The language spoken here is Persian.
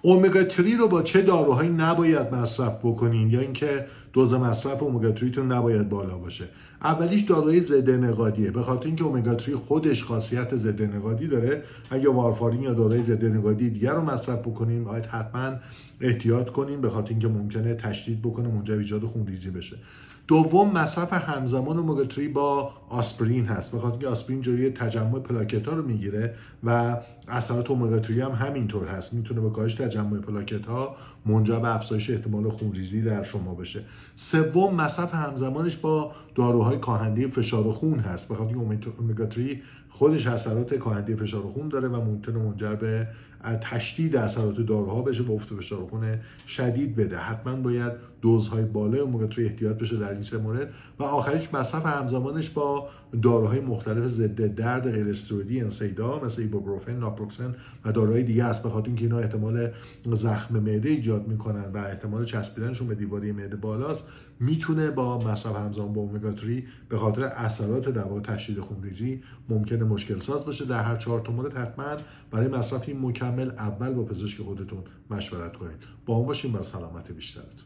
امگا 3 رو با چه داروهایی نباید مصرف بکنین یا اینکه دوز مصرف امگا 3 تون نباید بالا باشه؟ اولیش داروی ضد نقادیه، به خاطر اینکه امگا 3 خودش خاصیت ضد نقادی داره. اگه وارفارین یا داروی ضد نقادی دیگر رو مصرف بکنیم باید حتما احتیاط کنیم، به خاطر اینکه ممکنه تشدید بکنه، منجر به ایجاد خونریزی بشه. دوم، مصرف همزمان امگا 3 با آسپرین هست، به خاطر اینکه آسپرین جلوی تجمع پلاکت ها رو میگیره و اثرات امگا 3 هم همینطور هست، میتونه به کاهش تجمع پلاکت ها منجر به افزایش احتمال خونریزی در شما بشه. سوم، مصرف همزمانش با داروهای کاهنده فشار خون هست، به خاطر اینکه امگا 3 خودش اثرات کاهنده فشار خون داره و ممکنه منجر به تشدید اثرات داروها بشه و افت فشار خون شدید بده. حتما باید دوزهای بالای امگا 3 احتیاط بشه در این سه مورد. و آخریش مصرف همزمانش با داروهای مختلف ضد درد غیر استروئیدی انسیدا مثل ایبوپروفن، ناپروکسن و داروهای دیگه است، به خاطر اینکه اینا احتمال زخم معده ایجاد میکنن و احتمال چسبیدنشون به دیواره معده بالاست. میتونه با مصرف همزمان با امگا 3 به خاطر اثرات در واقع تشدید خونریزی ممکنه مشکل ساز باشه. در هر 4 تا مورد حتما برای مصرف این مکمل اول با پزشک خودتون مشورت کنید. با اون باشین برای سلامت بیشترتون.